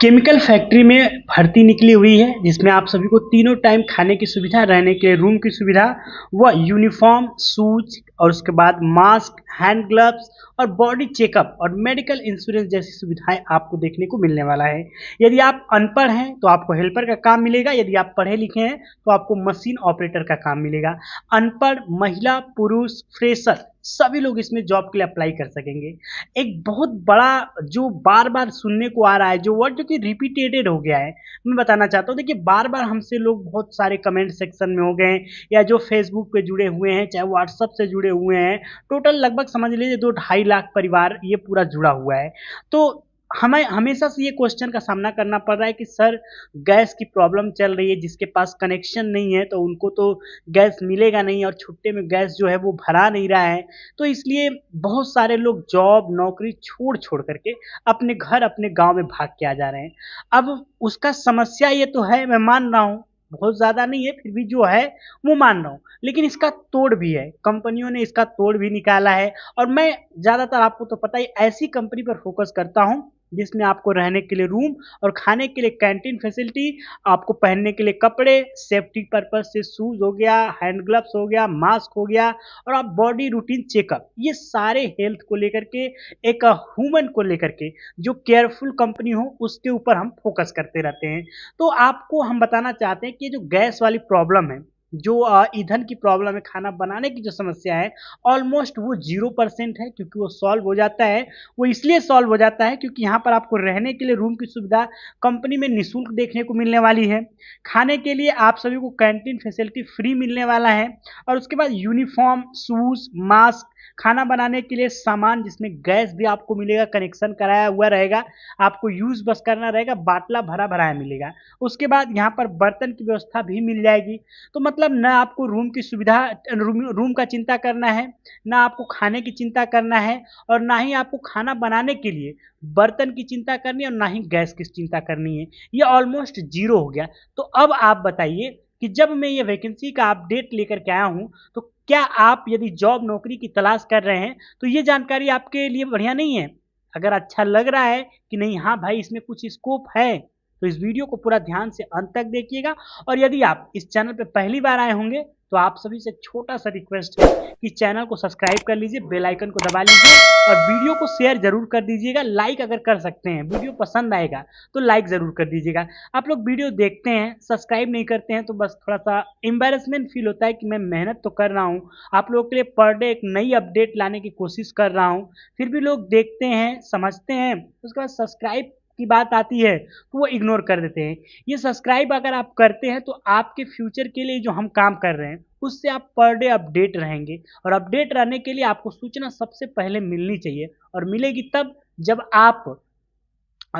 Chemical factory में भर्ती निकली हुई है जिसमें आप सभी को तीनों टाइम खाने की सुविधा, रहने के लिए रूम की सुविधा व यूनिफॉर्म, शूज और उसके बाद मास्क, हैंड ग्लव्स और बॉडी चेकअप और मेडिकल इंश्योरेंस जैसी सुविधाएं आपको देखने को मिलने वाला है। यदि आप अनपढ़ हैं तो आपको हेल्पर का काम मिलेगा, यदि आप पढ़े लिखे हैं तो आपको मशीन ऑपरेटर का काम मिलेगा। अनपढ़, महिला, पुरुष, फ्रेशर सभी लोग इसमें जॉब के लिए अप्लाई कर सकेंगे। एक बहुत बड़ा जो बार बार सुनने को आ रहा है, जो वर्ड जो कि रिपीटेटेड हो गया है, मैं बताना चाहता हूँ। देखिए, बार बार हमसे लोग बहुत सारे कमेंट सेक्शन में हो गए हैं या जो फेसबुक पे जुड़े हुए हैं, चाहे व्हाट्सअप से जुड़े हुए हैं, टोटल लगभग समझ लीजिए 2-2.5 लाख परिवार ये पूरा जुड़ा हुआ है। तो हमें हमेशा से ये क्वेश्चन का सामना करना पड़ रहा है कि सर, गैस की प्रॉब्लम चल रही है, जिसके पास कनेक्शन नहीं है तो उनको तो गैस मिलेगा नहीं और छुट्टे में गैस जो है वो भरा नहीं रहा है। तो इसलिए बहुत सारे लोग जॉब नौकरी छोड़ छोड़ करके अपने घर, अपने गांव में भाग के आ जा रहे हैं। अब उसका समस्या ये तो है, मैं मान रहा हूँ, बहुत ज़्यादा नहीं है, फिर भी जो है वो मान रहा हूँ, लेकिन इसका तोड़ भी है। कंपनियों ने इसका तोड़ भी निकाला है और मैं ज़्यादातर, आपको तो पता ही, ऐसी कंपनी पर फोकस करता हूँ जिसमें आपको रहने के लिए रूम और खाने के लिए कैंटीन फैसिलिटी, आपको पहनने के लिए कपड़े, सेफ्टी पर्पज से शूज हो गया, हैंड ग्लव्स हो गया, मास्क हो गया और आप बॉडी रूटीन चेकअप, ये सारे हेल्थ को लेकर के, एक ह्यूमन को लेकर के जो केयरफुल कंपनी हो उसके ऊपर हम फोकस करते रहते हैं। तो आपको हम बताना चाहते हैं कि जो गैस वाली प्रॉब्लम है, जो ईंधन की प्रॉब्लम है, खाना बनाने की जो समस्या है, ऑलमोस्ट वो 0% है, क्योंकि वो सॉल्व हो जाता है। वो इसलिए सॉल्व हो जाता है क्योंकि यहाँ पर आपको रहने के लिए रूम की सुविधा कंपनी में निःशुल्क देखने को मिलने वाली है। खाने के लिए आप सभी को कैंटीन फैसिलिटी फ्री मिलने वाला है और उसके बाद यूनिफॉर्म, शूज, मास्क, खाना बनाने के लिए सामान जिसमें गैस भी आपको मिलेगा, कनेक्शन कराया हुआ रहेगा, आपको यूज बस करना रहेगा, बाटला भरा भराया मिलेगा। उसके बाद यहाँ पर बर्तन की व्यवस्था भी मिल जाएगी। तो मतलब ना आपको रूम की सुविधा, रूम का चिंता करना है, ना आपको खाने की चिंता करना है और ना ही आपको खाना बनाने के लिए बर्तन की चिंता करनी है और ना ही गैस की चिंता करनी है। ये ऑलमोस्ट जीरो हो गया। तो अब आप बताइए कि जब मैं ये वैकेंसी का अपडेट लेकर के आया हूँ, तो क्या आप यदि जॉब नौकरी की तलाश कर रहे हैं तो ये जानकारी आपके लिए बढ़िया नहीं है? अगर अच्छा लग रहा है कि नहीं, हाँ भाई, इसमें कुछ स्कोप है, तो इस वीडियो को पूरा ध्यान से अंत तक देखिएगा। और यदि आप इस चैनल पे पहली बार आए होंगे तो आप सभी से छोटा सा रिक्वेस्ट है कि चैनल को सब्सक्राइब कर लीजिए, बेल आइकन को दबा लीजिए और वीडियो को शेयर जरूर कर दीजिएगा। लाइक अगर कर सकते हैं, वीडियो पसंद आएगा तो लाइक जरूर कर दीजिएगा। आप लोग वीडियो देखते हैं, सब्सक्राइब नहीं करते हैं, तो बस थोड़ा सा एम्बेरसमेंट फील होता है कि मैं मेहनत तो कर रहा हूँ, आप लोगों के लिए पर डे एक नई अपडेट लाने की कोशिश कर रहा हूँ, फिर भी लोग देखते हैं, समझते हैं, उसके बाद सब्सक्राइब की बात आती है तो वो इग्नोर कर देते हैं। ये सब्सक्राइब अगर आप करते हैं तो आपके फ्यूचर के लिए जो हम काम कर रहे हैं उससे आप पर डे अपडेट रहेंगे और अपडेट रहने के लिए आपको सूचना सबसे पहले मिलनी चाहिए और मिलेगी तब जब आप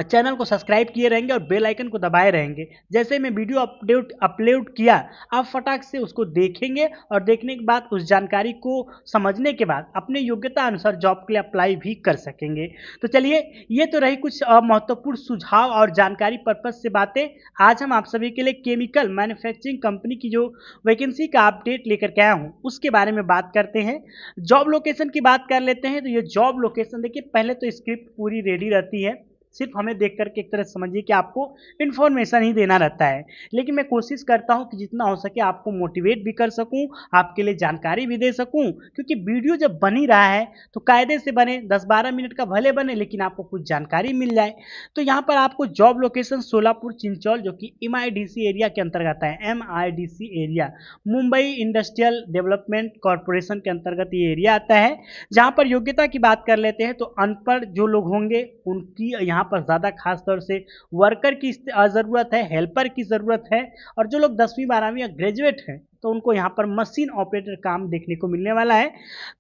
चैनल को सब्सक्राइब किए रहेंगे और बेल आइकन को दबाए रहेंगे। जैसे मैं वीडियो अपलोड किया, आप फटाक से उसको देखेंगे और देखने के बाद उस जानकारी को समझने के बाद अपने योग्यता अनुसार जॉब के लिए अप्लाई भी कर सकेंगे। तो चलिए, ये तो रही कुछ महत्वपूर्ण सुझाव और जानकारी पर्पज से बातें। आज हम आप सभी के लिए केमिकल मैन्युफैक्चरिंग कंपनी की जो वैकेंसी का अपडेट लेकर के आया हूँ उसके बारे में बात करते हैं। जॉब लोकेशन की बात कर लेते हैं। तो ये जॉब लोकेशन, देखिए, पहले तो स्क्रिप्ट पूरी रेडी रहती है, सिर्फ हमें देख करके एक तरह समझिए कि आपको इन्फॉर्मेशन ही देना रहता है, लेकिन मैं कोशिश करता हूं कि जितना हो सके आपको मोटिवेट भी कर सकूं, आपके लिए जानकारी भी दे सकूं, क्योंकि वीडियो जब बन ही रहा है तो कायदे से बने, 10-12 मिनट का भले बने लेकिन आपको कुछ जानकारी मिल जाए। तो यहाँ पर आपको जॉब लोकेशन सोलापुर चिंचौल, जो कि MIDC एरिया के अंतर्गत है, MIDC area, Mumbai industrial development corporation के अंतर्गत ये एरिया आता है। जहाँ पर योग्यता की बात कर लेते हैं तो अनपढ़ जो लोग होंगे उनकी यहाँ पर ज़्यादा खास तौर से वर्कर की ज़रूरत है, हेल्पर की ज़रूरत है, और जो लोग 10वीं 12वीं या ग्रेजुएट हैं तो उनको यहाँ पर मशीन ऑपरेटर काम देखने को मिलने वाला है।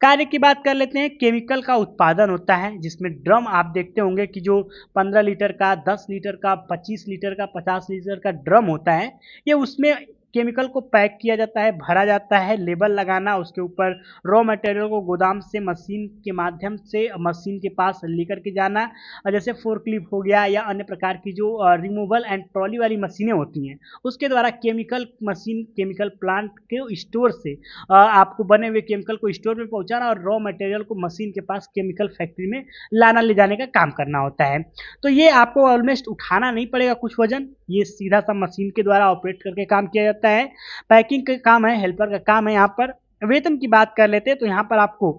कार्य की बात कर लेते हैं। केमिकल का उत्पादन होता है जिसमें ड्रम आप देखते होंगे कि जो 15 लीटर का, 10 लीटर का, 25 लीटर का, 50 लीटर का ड्रम होता है, ये उसमें केमिकल को पैक किया जाता है, भरा जाता है, लेबल लगाना, उसके ऊपर रॉ मटेरियल को गोदाम से मशीन के माध्यम से मशीन के पास लेकर के जाना, जैसे फोर्कलिफ्ट हो गया या अन्य प्रकार की जो रिमूवल एंड ट्रॉली वाली मशीनें होती हैं, उसके द्वारा केमिकल मशीन केमिकल प्लांट के स्टोर से आपको बने हुए केमिकल को स्टोर में पहुंचाना और रॉ मटेरियल को मशीन के पास केमिकल फैक्ट्री में लाना ले जाने का काम करना होता है। तो ये आपको ऑलमोस्ट उठाना नहीं पड़ेगा कुछ वजन, ये सीधा सा मशीन के द्वारा ऑपरेट करके काम किया जाता है। पैकिंग का काम है, हेल्पर का काम है। यहाँ पर वेतन की बात कर लेते हैं तो यहाँ पर आपको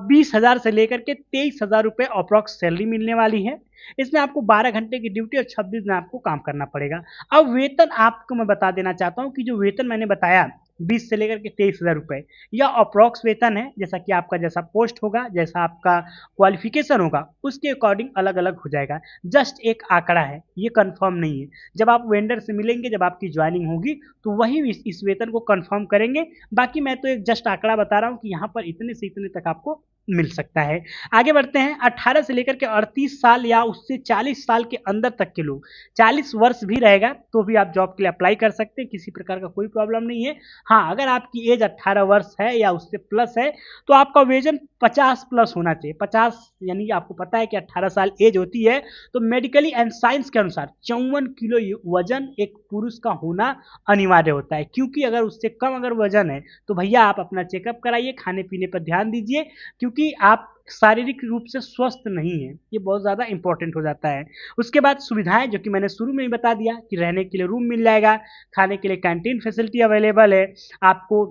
20,000 से लेकर के 23,000 रुपये अप्रॉक्स सैलरी मिलने वाली है। इसमें आपको 12 घंटे की ड्यूटी और 26 दिन आपको काम करना पड़ेगा। अब वेतन आपको मैं बता देना चाहता हूँ कि जो वेतन मैंने बताया 20 से लेकर के 23,000 रुपये, यह अप्रॉक्स वेतन है। जैसा कि आपका जैसा पोस्ट होगा, जैसा आपका क्वालिफिकेशन होगा, उसके अकॉर्डिंग अलग अलग हो जाएगा। जस्ट एक आंकड़ा है, ये कंफर्म नहीं है। जब आप वेंडर से मिलेंगे, जब आपकी ज्वाइनिंग होगी, तो वही इस वेतन को कंफर्म करेंगे। बाकी मैं तो एक जस्ट आंकड़ा बता रहा हूँ कि यहाँ पर इतने से इतने तक आपको मिल सकता है। आगे बढ़ते हैं। 18 से लेकर के 38 साल या उससे 40 साल के अंदर तक के लोग, 40 वर्ष भी रहेगा तो भी आप जॉब के लिए अप्लाई कर सकते हैं, किसी प्रकार का कोई प्रॉब्लम नहीं है। हाँ, अगर आपकी एज 18 वर्ष है या उससे प्लस है तो आपका वजन 50 प्लस होना चाहिए। 50 यानी आपको पता है कि 18 साल एज होती है तो मेडिकली एंड साइंस के अनुसार 54 किलो वजन एक पुरुष का होना अनिवार्य होता है। क्योंकि अगर उससे कम अगर वजन है तो भैया आप अपना चेकअप कराइए, खाने पीने पर ध्यान दीजिए, क्योंकि आप शारीरिक रूप से स्वस्थ नहीं है, ये बहुत ज़्यादा इंपॉर्टेंट हो जाता है। उसके बाद सुविधाएं, जो कि मैंने शुरू में ही बता दिया कि रहने के लिए रूम मिल जाएगा, खाने के लिए कैंटीन फैसिलिटी अवेलेबल है, आपको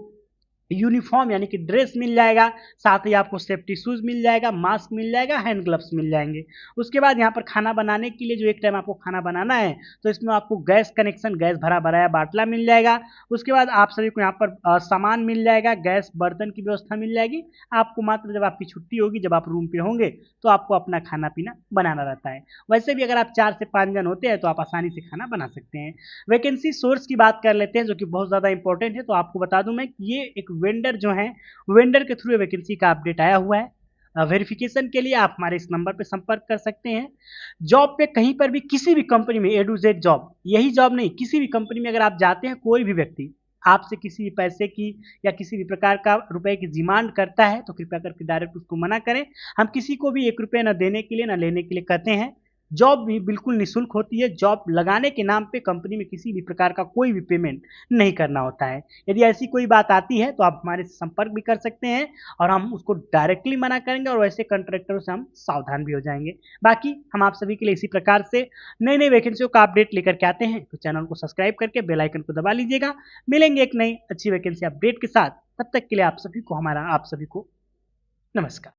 यूनिफॉर्म यानी कि ड्रेस मिल जाएगा, साथ ही आपको सेफ्टी शूज मिल जाएगा, मास्क मिल जाएगा, हैंड ग्लव्स मिल जाएंगे। उसके बाद यहाँ पर खाना बनाने के लिए जो एक टाइम आपको खाना बनाना है तो इसमें आपको गैस कनेक्शन, गैस भरा भराया बाटला मिल जाएगा। उसके बाद आप सभी को यहाँ पर सामान मिल जाएगा, गैस बर्तन की व्यवस्था मिल जाएगी। आपको मात्र जब आपकी छुट्टी होगी, जब आप रूम पे होंगे, तो आपको अपना खाना पीना बनाना रहता है। वैसे भी अगर आप 4 से 5 जन होते हैं तो आप आसानी से खाना बना सकते हैं। वैकेंसी सोर्स की बात कर लेते हैं, जो कि बहुत ज़्यादा इंपॉर्टेंट है। तो आपको बता दूं मैं कि ये एक वेंडर जो है, वेंडर के थ्रू वैकेंसी का अपडेट आया हुआ है। वेरिफिकेशन के लिए आप हमारे इस नंबर पर संपर्क कर सकते हैं। जॉब पे कहीं पर भी, किसी भी कंपनी में, ए टू जेड जॉब, यही जॉब नहीं, किसी भी कंपनी में अगर आप जाते हैं, कोई भी व्यक्ति आपसे किसी भी पैसे की या किसी भी प्रकार का रुपए की डिमांड करता है तो कृपया करके डायरेक्ट उसको मना करें। हम किसी को भी 1 रुपये न देने के लिए न लेने के लिए कहते हैं। जॉब भी बिल्कुल निःशुल्क होती है। जॉब लगाने के नाम पे कंपनी में किसी भी प्रकार का कोई भी पेमेंट नहीं करना होता है। यदि ऐसी कोई बात आती है तो आप हमारे से संपर्क भी कर सकते हैं और हम उसको डायरेक्टली मना करेंगे और वैसे कॉन्ट्रैक्टरों से हम सावधान भी हो जाएंगे। बाकी हम आप सभी के लिए इसी प्रकार से नई नई वैकेंसियों का अपडेट लेकर के आते हैं, तो चैनल को सब्सक्राइब करके बेल आइकन को दबा लीजिएगा। मिलेंगे एक नई अच्छी वैकेंसी अपडेट के साथ। तब तक के लिए आप सभी को नमस्कार।